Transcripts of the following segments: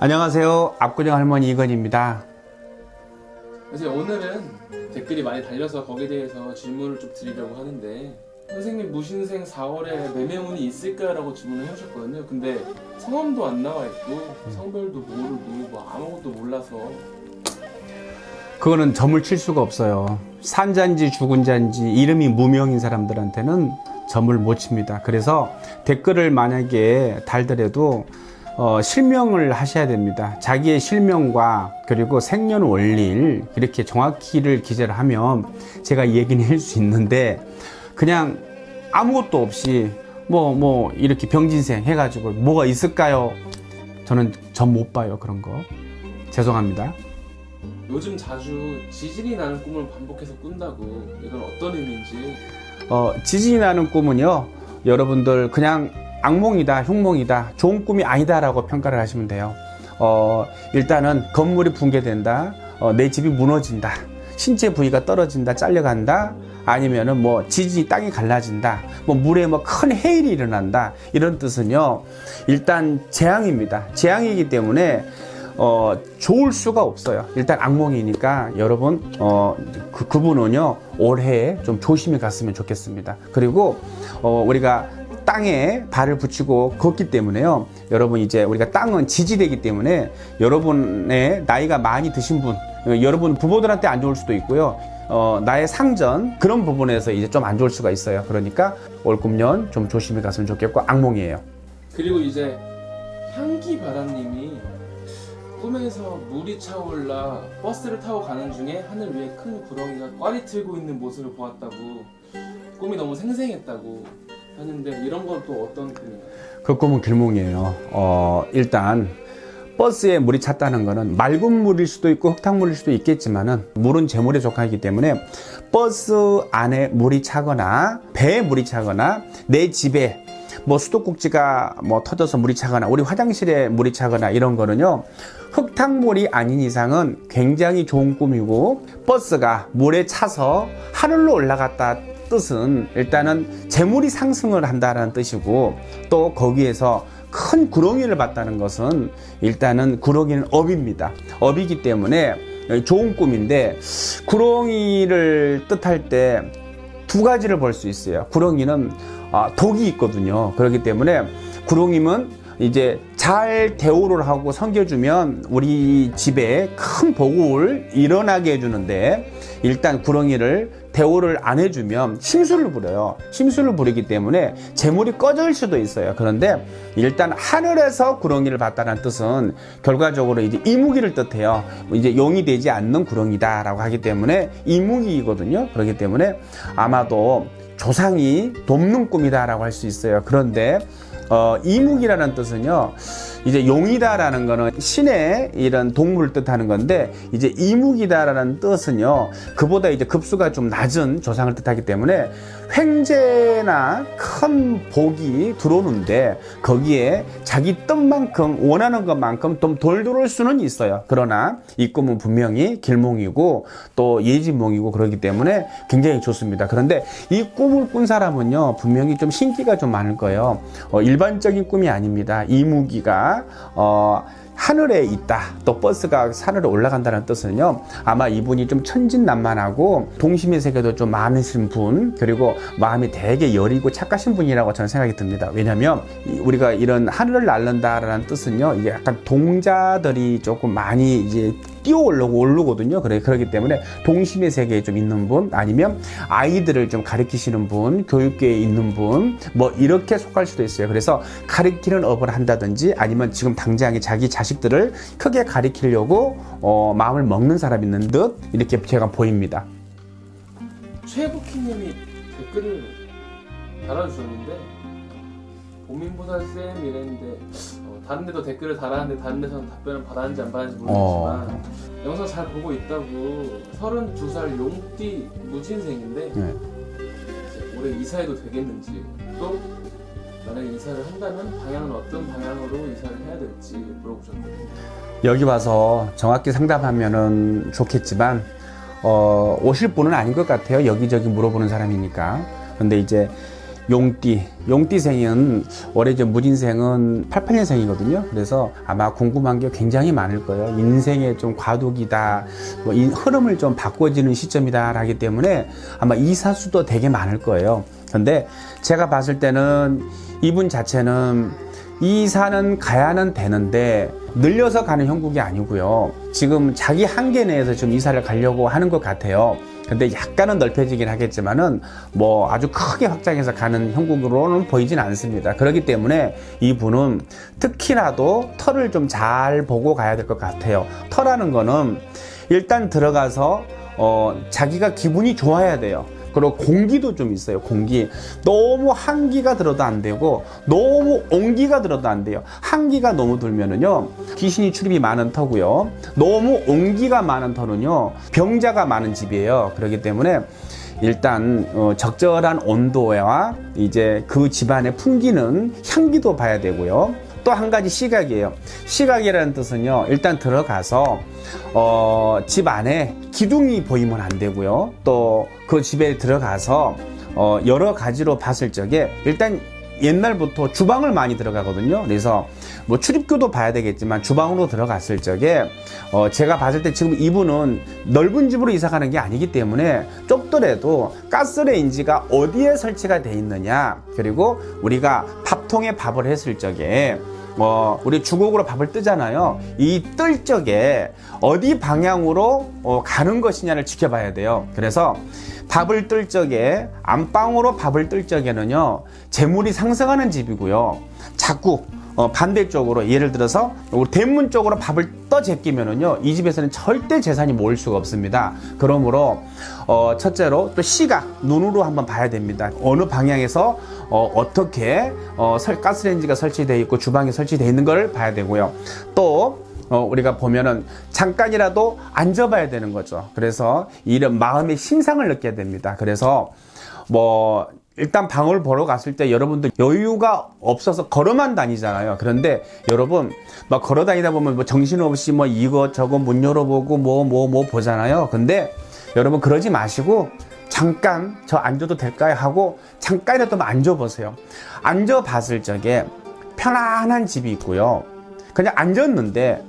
안녕하세요. 압구정 할머니 이건희입니다. 그래서 오늘은 댓글이 많이 달려서 거기에 대해서 질문을 좀 드리려고 하는데, 선생님 무신생 4월에 매매운이 있을까라고 질문을 해주셨거든요. 근데 성함도 안 나와 있고 성별도 모르고 뭐 아무것도 몰라서 그거는 점을 칠 수가 없어요. 산자인지 죽은 자인지 이름이 무명인 사람들한테는 점을 못 칩니다. 그래서 댓글을 만약에 달더라도 실명을 하셔야 됩니다. 자기의 실명과 그리고 생년월일 이렇게 정확히를 기재를 하면 제가 얘기는 할 수 있는데, 그냥 아무것도 없이 뭐 이렇게 병진생 해가지고 뭐가 있을까요? 저는 점 못 봐요. 그런 거 죄송합니다. 요즘 자주 지진이 나는 꿈을 반복해서 꾼다고, 이건 어떤 의미인지. 지진이 나는 꿈은요, 여러분들 그냥 악몽이다, 흉몽이다, 좋은 꿈이 아니다 라고 평가를 하시면 돼요. 일단은 건물이 붕괴된다, 내 집이 무너진다, 신체 부위가 떨어진다, 잘려간다, 아니면은 뭐 지진이 땅이 갈라진다, 뭐 물에 뭐 큰 해일이 일어난다, 이런 뜻은요, 일단 재앙입니다. 재앙이기 때문에 좋을 수가 없어요. 일단 악몽이니까 여러분 그분은요 올해 좀 조심히 갔으면 좋겠습니다. 그리고 우리가 땅에 발을 붙이고 걷기 때문에요, 여러분 이제 우리가 땅은 지지되기 때문에 여러분의 나이가 많이 드신 분, 여러분 부모들한테 안 좋을 수도 있고요, 나의 상전 그런 부분에서 이제 좀 안 좋을 수가 있어요. 그러니까 올꿈년 좀 조심히 갔으면 좋겠고, 악몽이에요. 그리고 이제 향기바다님이 꿈에서 물이 차올라 버스를 타고 가는 중에 하늘 위에 큰 구렁이가 꽈리 틀고 있는 모습을 보았다고, 꿈이 너무 생생했다고 하는데, 이런 건 또 어떤 꿈인가요? 그 꿈은 길몽이에요. 일단 버스에 물이 찼다는 거는 맑은 물일 수도 있고 흙탕물일 수도 있겠지만은, 물은 재물에 속하기 때문에 버스 안에 물이 차거나 배에 물이 차거나 내 집에 뭐 수도꼭지가 뭐 터져서 물이 차거나 우리 화장실에 물이 차거나 이런 거는요, 흙탕물이 아닌 이상은 굉장히 좋은 꿈이고, 버스가 물에 차서 하늘로 올라갔다 뜻은 일단은 재물이 상승을 한다는 뜻이고, 또 거기에서 큰 구렁이를 봤다는 것은 일단은 구렁이는 업입니다. 업이기 때문에 좋은 꿈인데, 구렁이를 뜻할 때 두 가지를 볼 수 있어요. 구렁이는 독이 있거든요. 그렇기 때문에 구렁이는 이제 잘 대우를 하고 섬겨주면 우리 집에 큰 복을 일어나게 해주는데, 일단 구렁이를 대우를 안 해주면 심술을 부려요. 심술을 부리기 때문에 재물이 꺼질 수도 있어요. 그런데 일단 하늘에서 구렁이를 봤다는 뜻은 결과적으로 이제 이무기를 뜻해요. 이제 용이 되지 않는 구렁이다 라고 하기 때문에 이무기이거든요. 그렇기 때문에 아마도 조상이 돕는 꿈이다 라고 할 수 있어요. 그런데 이묵이라는 뜻은요, 이제 용이다라는 거는 신의 이런 동물을 뜻하는 건데, 이제 이묵이다라는 뜻은요, 그보다 이제 급수가 좀 낮은 조상을 뜻하기 때문에 횡재나 큰 복이 들어오는데, 거기에 자기 뜻만큼 원하는 것만큼 좀 덜 들어올 수는 있어요. 그러나 이 꿈은 분명히 길몽이고 또 예지몽이고 그렇기 때문에 굉장히 좋습니다. 그런데 이 꿈을 꾼 사람은요, 분명히 좀 신기가 좀 많을 거예요. 일반적인 꿈이 아닙니다. 이무기가 하늘에 있다, 또 버스가 산으로 올라간다는 뜻은요, 아마 이분이 좀 천진난만하고 동심의 세계도 좀 많으신 분, 그리고 마음이 되게 여리고 착하신 분이라고 저는 생각이 듭니다. 왜냐면 우리가 이런 하늘을 날른다라는 뜻은요, 이게 약간 동자들이 조금 많이 이제 뛰어 오르거든요. 그렇기 때문에 동심의 세계에 좀 있는 분, 아니면 아이들을 좀 가르치시는 분, 교육계에 있는 분, 뭐 이렇게 속할 수도 있어요. 그래서 가르치는 업을 한다든지, 아니면 지금 당장에 자기 자식들을 크게 가르치려고 마음을 먹는 사람이 있는 듯 이렇게 제가 보입니다. 최부키님이 댓글을 달아주셨는데, 고민보살 쌤 이랬는데, 다른 데도 댓글을 달았는데 다른 데서는 답변을 받았는지 안 받았는지 모르겠지만, 영상 잘 보고 있다고, 32살 용띠 무진생인데 네. 올해 이사해도 되겠는지, 또 만약에 이사를 한다면 방향은 어떤 방향으로 이사를 해야 될지 물어보셨거든요. 여기 와서 정확히 상담하면은 좋겠지만 오실 분은 아닌 것 같아요. 여기저기 물어보는 사람이니까. 근데 이제 용띠생은 올해 이제 무진생은 88년생이거든요. 그래서 아마 궁금한 게 굉장히 많을 거예요. 인생의 좀 과도기다, 뭐 흐름을 좀 바꿔지는 시점이다 하기 때문에 아마 이사수도 되게 많을 거예요. 근데 제가 봤을 때는 이분 자체는 이사는 가야는 되는데 늘려서 가는 형국이 아니고요. 지금 자기 한계 내에서 좀 이사를 가려고 하는 것 같아요. 근데 약간은 넓혀지긴 하겠지만은 뭐 아주 크게 확장해서 가는 형국으로는 보이진 않습니다. 그렇기 때문에 이분은 특히나도 터를 좀 잘 보고 가야 될 것 같아요. 터라는 거는 일단 들어가서 자기가 기분이 좋아야 돼요. 그리고 공기도 좀 있어요. 공기. 너무 한기가 들어도 안 되고 너무 온기가 들어도 안 돼요. 한기가 너무 들면은요 귀신이 출입이 많은 터고요. 너무 온기가 많은 터는요 병자가 많은 집이에요. 그렇기 때문에 일단 적절한 온도와 이제 그 집안에 풍기는 향기도 봐야 되고요. 또 한 가지 시각이에요. 시각이라는 뜻은요 일단 들어가서 집 안에 기둥이 보이면 안 되고요. 또 그 집에 들어가서 여러 가지로 봤을 적에 일단 옛날부터 주방을 많이 들어가거든요. 그래서 뭐 출입구도 봐야 되겠지만 주방으로 들어갔을 적에 제가 봤을 때 지금 이분은 넓은 집으로 이사 가는 게 아니기 때문에 좁더라도 가스레인지가 어디에 설치가 돼 있느냐, 그리고 우리가 밥통에 밥을 했을 적에 우리 주걱으로 밥을 뜨잖아요. 이 뜰 적에 어디 방향으로 가는 것이냐를 지켜봐야 돼요. 그래서 밥을 뜰 적에 안방으로 밥을 뜰 적에는요 재물이 상승하는 집이고요. 자꾸 반대쪽으로 예를 들어서 우리 대문 쪽으로 밥을 떠 제끼면은요 이 집에서는 절대 재산이 모일 수가 없습니다. 그러므로 첫째로 또 시각, 눈으로 한번 봐야 됩니다. 어느 방향에서 어떻게 가스레인지가 설치되어 있고 주방이 설치되어 있는 걸 봐야 되고요. 또 우리가 보면은 잠깐이라도 앉아봐야 되는 거죠. 그래서 이런 마음의 심상을 느껴야 됩니다. 그래서 뭐 일단 방을 보러 갔을 때 여러분들 여유가 없어서 걸어만 다니잖아요. 그런데 여러분 막 걸어 다니다 보면 뭐 정신없이 뭐 이거 저거 문 열어보고 뭐 보잖아요. 근데 여러분 그러지 마시고 잠깐 저 앉아도 될까요 하고 잠깐이라도 앉아보세요. 앉아봤을 적에 편안한 집이 있고요. 그냥 앉았는데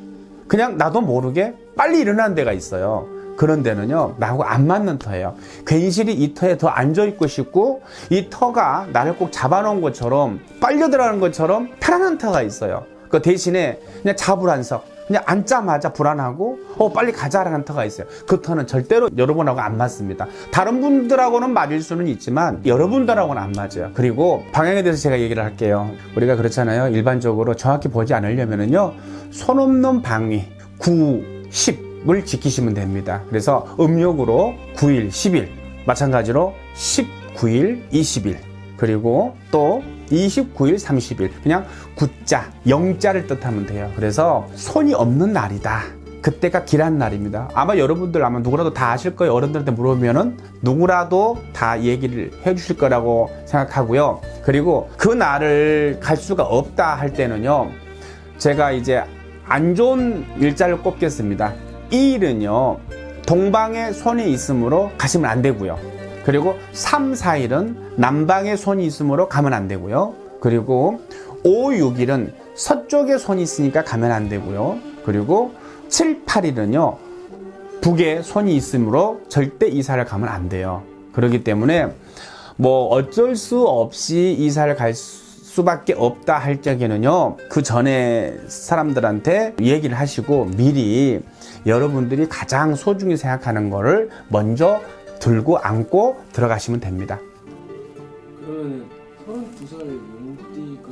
그냥 나도 모르게 빨리 일어나는 데가 있어요. 그런 데는요 나하고 안 맞는 터예요. 괜시리 이 터에 더 앉아있고 싶고 이 터가 나를 꼭 잡아놓은 것처럼 빨려 들어가는 것처럼 편안한 터가 있어요. 그 대신에 그냥 자불안석, 그냥 앉자마자 불안하고 빨리 가자라는 터가 있어요. 그 터는 절대로 여러분하고 안 맞습니다. 다른 분들하고는 맞을 수는 있지만 여러분들하고는 안 맞아요. 그리고 방향에 대해서 제가 얘기를 할게요. 우리가 그렇잖아요. 일반적으로 정확히 보지 않으려면은요 손 없는 방위 9, 10을 지키시면 됩니다. 그래서 음력으로 9일, 10일, 마찬가지로 19일, 20일, 그리고 또 29일, 30일, 그냥 9자, 0자를 뜻하면 돼요. 그래서 손이 없는 날이다. 그때가 길한 날입니다. 아마 여러분들 아마 누구라도 다 아실 거예요. 어른들한테 물어보면은 누구라도 다 얘기를 해주실 거라고 생각하고요. 그리고 그 날을 갈 수가 없다 할 때는요, 제가 이제 안 좋은 일자를 꼽겠습니다. 이 일은요, 동방에 손이 있으므로 가시면 안 되고요. 그리고 3, 4일은 남방에 손이 있으므로 가면 안 되고요. 그리고 5, 6일은 서쪽에 손이 있으니까 가면 안 되고요. 그리고 7, 8일은요 북에 손이 있으므로 절대 이사를 가면 안 돼요. 그렇기 때문에 뭐 어쩔 수 없이 이사를 갈 수밖에 없다 할 적에는요 그 전에 사람들한테 얘기를 하시고 미리 여러분들이 가장 소중히 생각하는 거를 먼저 들고 안고 들어가시면 됩니다. 그러면 32살 용띠가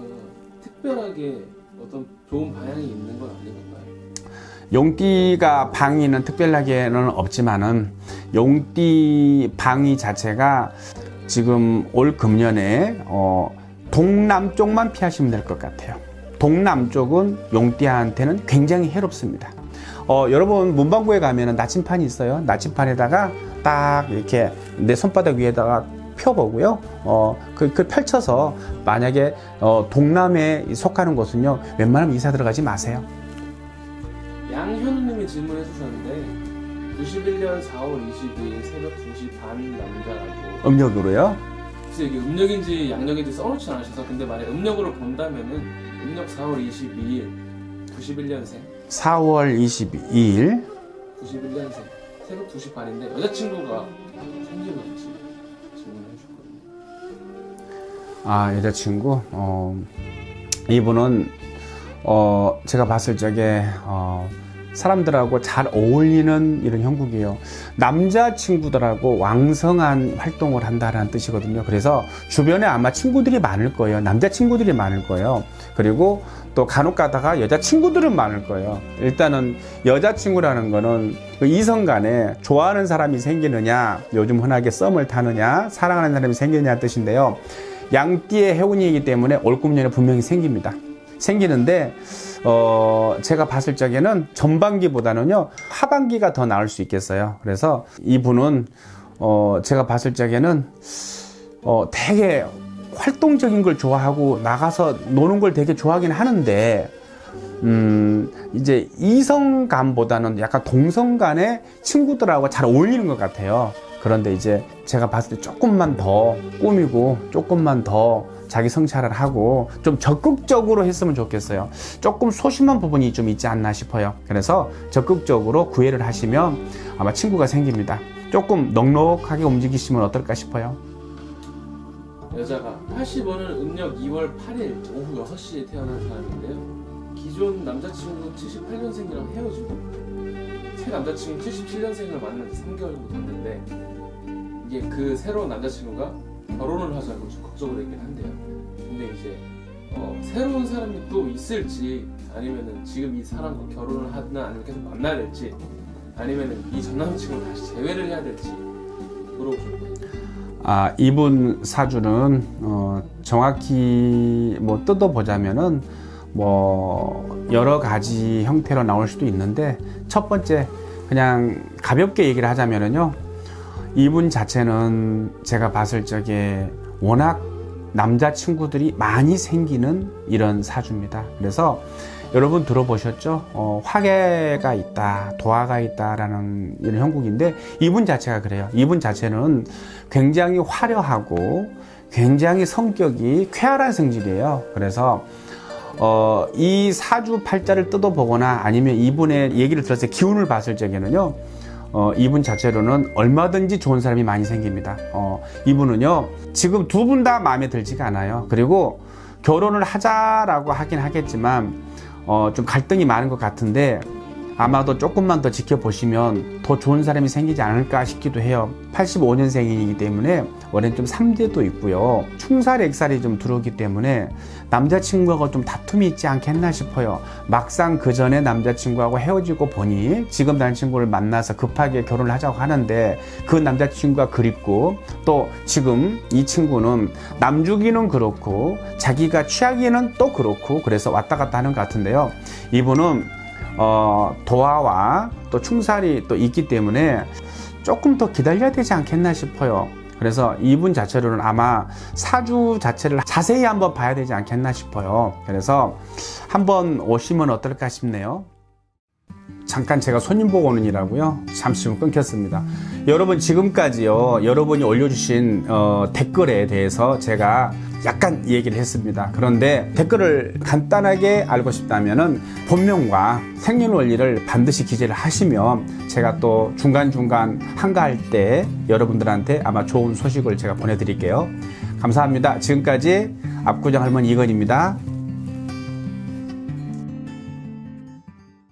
특별하게 어떤 좋은 방향이 있는 건 아닌 건가요? 용띠가 방위는 특별하게는 없지만은 용띠 방위 자체가 지금 올 금년에 동남쪽만 피하시면 될 것 같아요. 동남쪽은 용띠한테는 굉장히 해롭습니다. 여러분 문방구에 가면은 나침판이 있어요. 나침판에다가 딱 이렇게 내 손바닥 위에다가 펴보고요. 그 펼쳐서 만약에 동남에 속하는 곳은요 웬만하면 이사 들어가지 마세요. 양현우님이 질문해 주셨는데 91년 4월 22일 새벽 2시 반 남자라고 음력으로요? 글쎄 이게 음력인지 양력인지 써놓지 않으셔서 근데 만약 음력으로 본다면은 음력 4월 22일 91년생 4월 22일 91년생 새벽 2시 반인데 여자친구가 생기고 있지 질문을 해줬거든요. 아, 여자친구? 이분은 제가 봤을 적에 사람들하고 잘 어울리는 이런 형국이에요. 남자친구들하고 왕성한 활동을 한다는 뜻이거든요. 그래서 주변에 아마 친구들이 많을 거예요. 남자친구들이 많을 거예요. 그리고 또 간혹 가다가 여자친구들은 많을 거예요. 일단은 여자친구라는 거는 그 이성 간에 좋아하는 사람이 생기느냐, 요즘 흔하게 썸을 타느냐, 사랑하는 사람이 생기느냐 뜻인데요. 양띠의 해운이기 때문에 올금년에 분명히 생깁니다. 생기는데 제가 봤을 적에는 전반기보다는요 하반기가 더 나을 수 있겠어요. 그래서 이분은 제가 봤을 적에는 되게 활동적인 걸 좋아하고 나가서 노는 걸 되게 좋아하긴 하는데 이제 이성간보다는 약간 동성간의 친구들하고 잘 어울리는 것 같아요. 그런데 이제 제가 봤을 때 조금만 더 꾸미고 조금만 더 자기 성찰을 하고 좀 적극적으로 했으면 좋겠어요. 조금 소심한 부분이 좀 있지 않나 싶어요. 그래서 적극적으로 구애를 하시면 아마 친구가 생깁니다. 조금 넉넉하게 움직이시면 어떨까 싶어요. 여자가 85년 음력 2월 8일 오후 6시에 태어난 사람인데요. 기존 남자친구 78년생이랑 헤어지고 새 남자친구 77년생을 만난 지 3개월 정도 됐는데 이게 그 새로운 남자친구가 결혼을 하자고 적극적으로 얘기를 한대요. 근데 이제 새로운 사람이 또 있을지 아니면은 지금 이 사람과 결혼을 하나 아니면 계속 만나야 될지 아니면은 이 전 남자친구를 다시 재회를 해야 될지 물어보셨거든요. 아, 이분 사주는 정확히 뭐 뜯어보자면은 뭐 여러 가지 형태로 나올 수도 있는데 첫 번째 그냥 가볍게 얘기를 하자면은요. 이분 자체는 제가 봤을 적에 워낙 남자친구들이 많이 생기는 이런 사주입니다. 그래서 여러분 들어보셨죠? 화계가 있다, 도화가 있다라는 이런 형국인데 이분 자체가 그래요. 이분 자체는 굉장히 화려하고 굉장히 성격이 쾌활한 성질이에요. 그래서 이 사주 팔자를 뜯어보거나 아니면 이분의 얘기를 들었을 때 기운을 봤을 적에는요. 이분 자체로는 얼마든지 좋은 사람이 많이 생깁니다. 이분은요 지금 두 분 다 마음에 들지가 않아요. 그리고 결혼을 하자라고 하긴 하겠지만 좀 갈등이 많은 것 같은데 아마도 조금만 더 지켜보시면 더 좋은 사람이 생기지 않을까 싶기도 해요. 85년생이기 때문에 원래는 좀 3대도 있고요. 충살, 액살이 좀 들어오기 때문에 남자친구하고 좀 다툼이 있지 않겠나 싶어요. 막상 그 전에 남자친구하고 헤어지고 보니 지금 남자친구를 만나서 급하게 결혼을 하자고 하는데 그 남자친구가 그립고 또 지금 이 친구는 남주기는 그렇고 자기가 취하기는 또 그렇고 그래서 왔다 갔다 하는 것 같은데요. 이분은 도화와 또 충살이 또 있기 때문에 조금 더 기다려야 되지 않겠나 싶어요. 그래서 이분 자체로는 아마 사주 자체를 자세히 한번 봐야 되지 않겠나 싶어요. 그래서 한번 오시면 어떨까 싶네요. 잠깐 제가 손님 보고 오는 일하고요. 잠시 좀 끊겼습니다. 여러분 지금까지요. 여러분이 올려주신 댓글에 대해서 제가 약간 얘기를 했습니다. 그런데 댓글을 간단하게 알고 싶다면은 본명과 생년월일을 반드시 기재를 하시면 제가 또 중간중간 한가할 때 여러분들한테 아마 좋은 소식을 제가 보내드릴게요. 감사합니다. 지금까지 압구정 할머니 이건입니다.